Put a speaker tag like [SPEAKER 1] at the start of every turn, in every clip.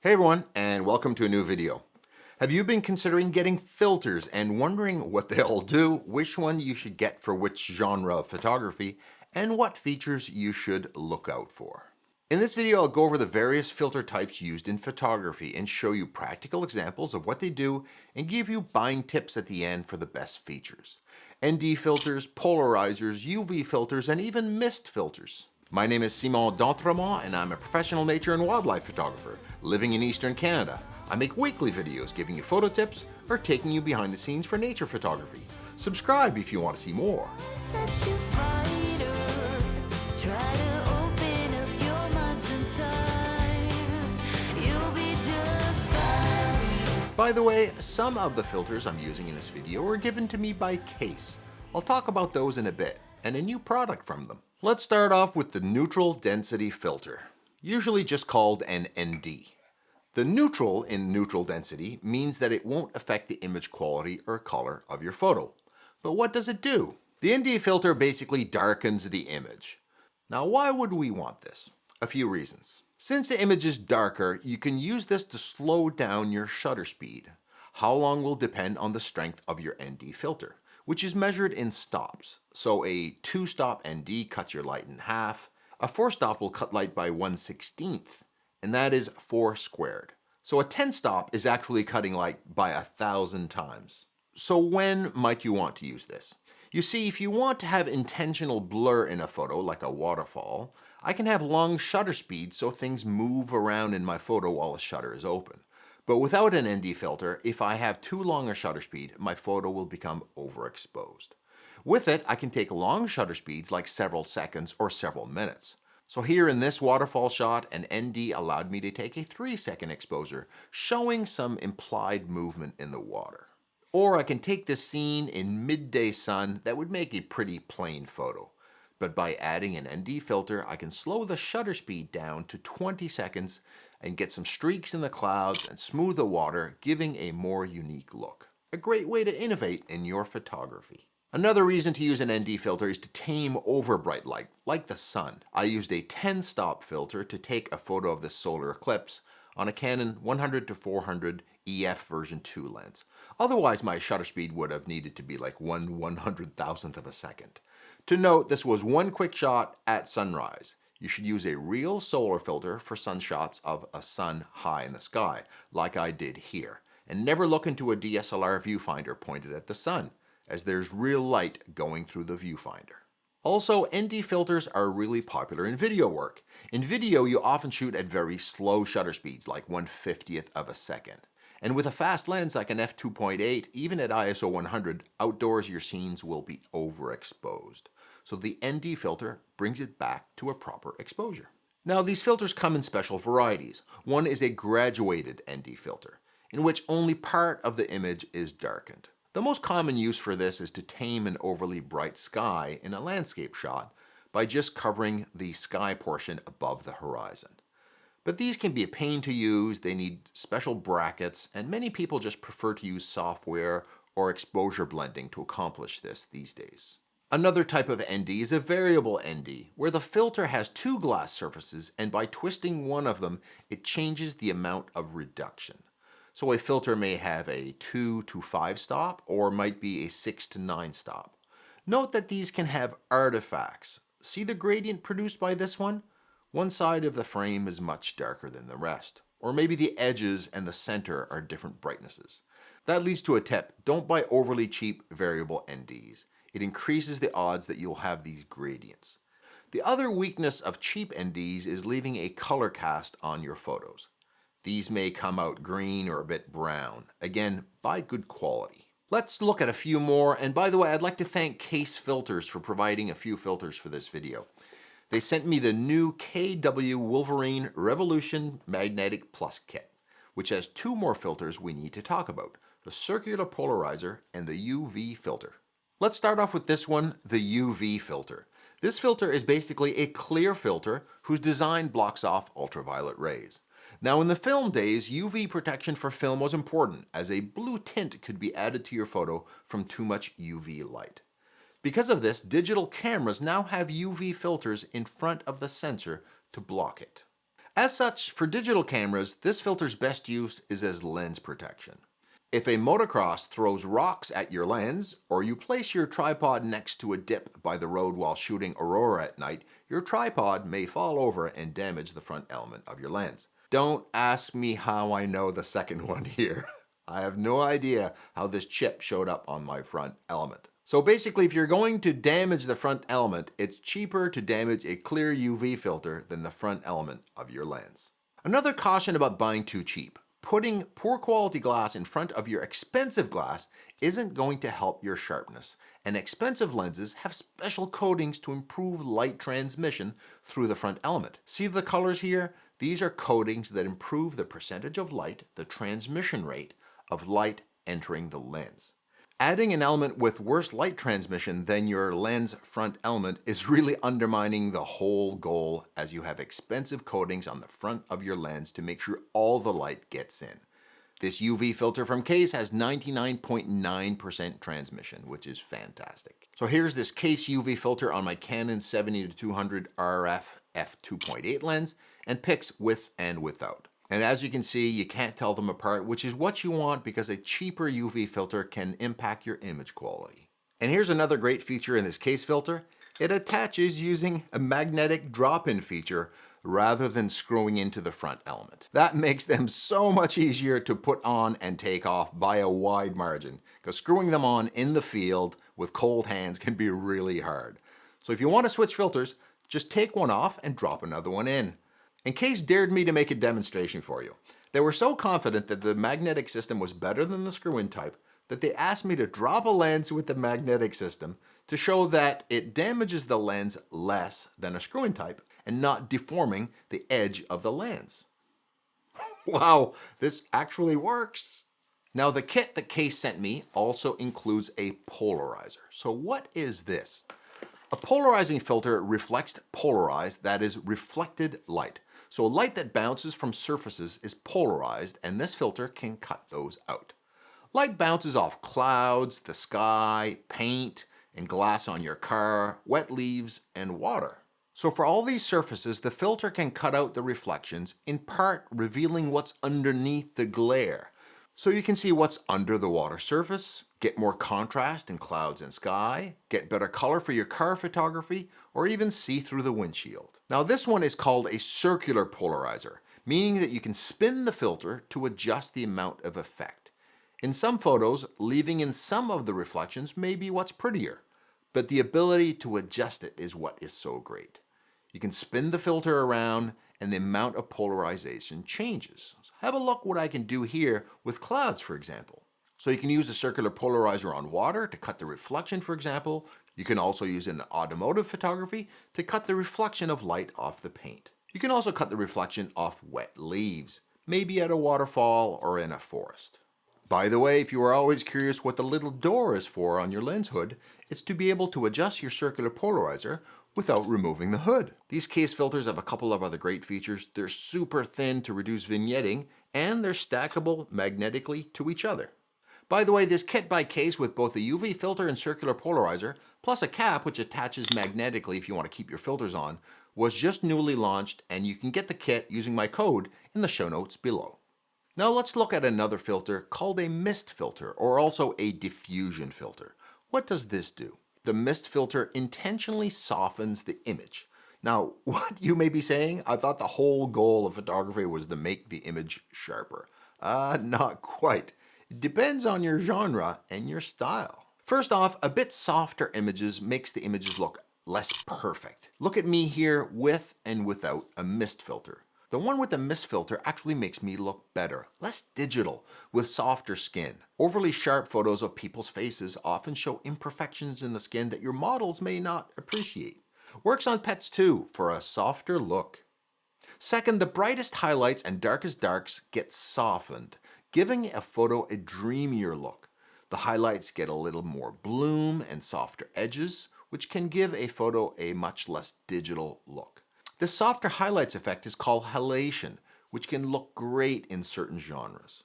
[SPEAKER 1] Hey everyone, and welcome to a new video. Have you been considering getting filters and wondering what they all do, which one you should get for which genre of photography, and what features you should look out for? In this video, I'll go over the various filter types used in photography and show you practical examples of what they do and give you buying tips at the end for the best features. ND filters, polarizers, UV filters, and even mist filters. My name is Simon d'Entremont, and I'm a professional nature and wildlife photographer living in Eastern Canada. I make weekly videos giving you photo tips or taking you behind the scenes for nature photography. Subscribe if you want to see more. By the way, some of the filters I'm using in this video were given to me by KASE. I'll talk about those in a bit, and a new product from them. Let's start off with the neutral density filter, usually just called an ND. The neutral in neutral density means that it won't affect the image quality or color of your photo. But what does it do? The ND filter basically darkens the image. Now, why would we want this? A few reasons. Since the image is darker, you can use this to slow down your shutter speed. How long will depend on the strength of your ND filter, which is measured in stops. So a 2-stop ND cuts your light in half. A 4-stop will cut light by 1/16th, and that is 4 squared. So a 10-stop is actually cutting light by 1,000 times. So when might you want to use this? You see, if you want to have intentional blur in a photo, like a waterfall, I can have long shutter speeds so things move around in my photo while the shutter is open. But without an ND filter, if I have too long a shutter speed, my photo will become overexposed. With it, I can take long shutter speeds like several seconds or several minutes. So here in this waterfall shot, an ND allowed me to take a 3-second exposure, showing some implied movement in the water. Or I can take this scene in midday sun that would make a pretty plain photo. But by adding an ND filter, I can slow the shutter speed down to 20 seconds and get some streaks in the clouds and smooth the water, giving a more unique look. A great way to innovate in your photography. Another reason to use an ND filter is to tame over bright light, like the sun. I used a 10-stop filter to take a photo of this solar eclipse on a Canon 100-400 EF version 2 lens. Otherwise, my shutter speed would have needed to be like 1/100,000th of a second. To note, this was one quick shot at sunrise. You should use a real solar filter for sunshots of a sun high in the sky, like I did here. And never look into a DSLR viewfinder pointed at the sun, as there's real light going through the viewfinder. Also, ND filters are really popular in video work. In video, you often shoot at very slow shutter speeds, like 1/50th of a second. And with a fast lens like an f2.8, even at ISO 100, outdoors your scenes will be overexposed. So the ND filter brings it back to a proper exposure. Now, these filters come in special varieties. One is a graduated ND filter, in which only part of the image is darkened. The most common use for this is to tame an overly bright sky in a landscape shot by just covering the sky portion above the horizon. But these can be a pain to use, they need special brackets, and many people just prefer to use software or exposure blending to accomplish this these days. Another type of ND is a variable ND, where the filter has 2 glass surfaces, and by twisting one of them, it changes the amount of reduction. So a filter may have a 2 to 5 stop, or might be a 6 to 9 stop. Note that these can have artifacts. See the gradient produced by this one? One side of the frame is much darker than the rest. Or maybe the edges and the center are different brightnesses. That leads to a tip: don't buy overly cheap variable NDs. It increases the odds that you'll have these gradients. The other weakness of cheap NDs is leaving a color cast on your photos. These may come out green or a bit brown. Again, buy good quality. Let's look at a few more, and by the way, I'd like to thank KASE Filters for providing a few filters for this video. They sent me the new KW Wolverine Revolution Magnetic Plus kit, which has 2 more filters we need to talk about: the circular polarizer and the UV filter. Let's start off with this one, the UV filter. This filter is basically a clear filter whose design blocks off ultraviolet rays. Now, in the film days, UV protection for film was important, as a blue tint could be added to your photo from too much UV light. Because of this, digital cameras now have UV filters in front of the sensor to block it. As such, for digital cameras, this filter's best use is as lens protection. If a motocross throws rocks at your lens, or you place your tripod next to a dip by the road while shooting aurora at night, your tripod may fall over and damage the front element of your lens. Don't ask me how I know the second one here. I have no idea how this chip showed up on my front element. So basically, if you're going to damage the front element, it's cheaper to damage a clear UV filter than the front element of your lens. Another caution about buying too cheap. Putting poor quality glass in front of your expensive glass isn't going to help your sharpness, and expensive lenses have special coatings to improve light transmission through the front element. See the colors here? These are coatings that improve the percentage of light, the transmission rate of light entering the lens. Adding an element with worse light transmission than your lens front element is really undermining the whole goal, as you have expensive coatings on the front of your lens to make sure all the light gets in. This UV filter from KASE has 99.9% transmission, which is fantastic. So here's this KASE UV filter on my Canon 70-200 RF f2.8 lens, and picks with and without. And as you can see, you can't tell them apart, which is what you want because a cheaper UV filter can impact your image quality. And here's another great feature in this KASE filter. It attaches using a magnetic drop-in feature rather than screwing into the front element. That makes them so much easier to put on and take off by a wide margin, because screwing them on in the field with cold hands can be really hard. So if you want to switch filters, just take one off and drop another one in. And KASE dared me to make a demonstration for you. They were so confident that the magnetic system was better than the screw-in type that they asked me to drop a lens with the magnetic system to show that it damages the lens less than a screw-in type and not deforming the edge of the lens. Wow, this actually works. Now the kit that KASE sent me also includes a polarizer. So what is this? A polarizing filter reflects polarized, that is reflected light. So light that bounces from surfaces is polarized, and this filter can cut those out. Light bounces off clouds, the sky, paint, and glass on your car, wet leaves, and water. So for all these surfaces, the filter can cut out the reflections, in part revealing what's underneath the glare. So you can see what's under the water surface, get more contrast in clouds and sky, get better color for your car photography, or even see through the windshield. Now this one is called a circular polarizer, meaning that you can spin the filter to adjust the amount of effect. In some photos, leaving in some of the reflections may be what's prettier, but the ability to adjust it is what is so great. You can spin the filter around and the amount of polarization changes. Have a look what I can do here with clouds, for example. So you can use a circular polarizer on water to cut the reflection, for example. You can also use it in automotive photography to cut the reflection of light off the paint. You can also cut the reflection off wet leaves, maybe at a waterfall or in a forest. By the way, if you are always curious what the little door is for on your lens hood, it's to be able to adjust your circular polarizer without removing the hood. These KASE filters have a couple of other great features. They're super thin to reduce vignetting, and they're stackable magnetically to each other. By the way, this kit by KASE with both a UV filter and circular polarizer, plus a cap which attaches magnetically if you want to keep your filters on, was just newly launched, and you can get the kit using my code in the show notes below. Now let's look at another filter called a mist filter, or also a diffusion filter. What does this do? The mist filter intentionally softens the image. Now, what you may be saying, I thought the whole goal of photography was to make the image sharper. Not quite. It depends on your genre and your style. First off, a bit softer images makes the images look less perfect. Look at me here with and without a mist filter. The one with the mist filter actually makes me look better, less digital, with softer skin. Overly sharp photos of people's faces often show imperfections in the skin that your models may not appreciate. Works on pets too, for a softer look. Second, the brightest highlights and darkest darks get softened, giving a photo a dreamier look. The highlights get a little more bloom and softer edges, which can give a photo a much less digital look. This softer highlights effect is called halation, which can look great in certain genres.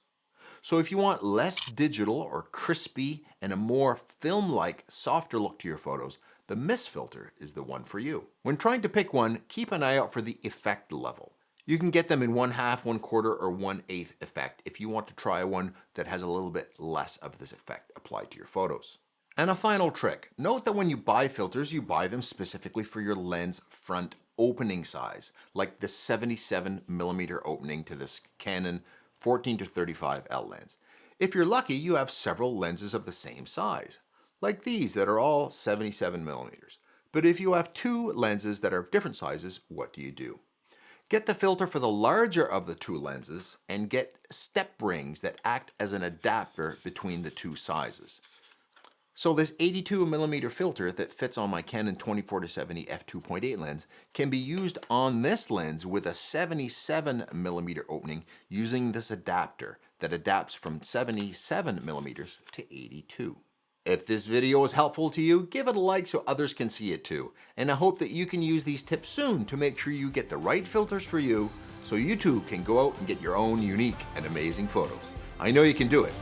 [SPEAKER 1] So if you want less digital or crispy and a more film-like, softer look to your photos, the mist filter is the one for you. When trying to pick one, keep an eye out for the effect level. You can get them in 1/2, 1/4, or 1/8 effect if you want to try one that has a little bit less of this effect applied to your photos. And a final trick, note that when you buy filters, you buy them specifically for your lens front opening size, like the 77mm opening to this Canon 14-35L lens. If you're lucky, you have several lenses of the same size, like these that are all 77mm. But if you have two lenses that are of different sizes, what do? Get the filter for the larger of the two lenses and get step rings that act as an adapter between the two sizes. So this 82mm filter that fits on my Canon 24-70 f2.8 lens can be used on this lens with a 77mm opening using this adapter that adapts from 77mm to 82. If this video was helpful to you, give it a like so others can see it too. And I hope that you can use these tips soon to make sure you get the right filters for you so you too can go out and get your own unique and amazing photos. I know you can do it.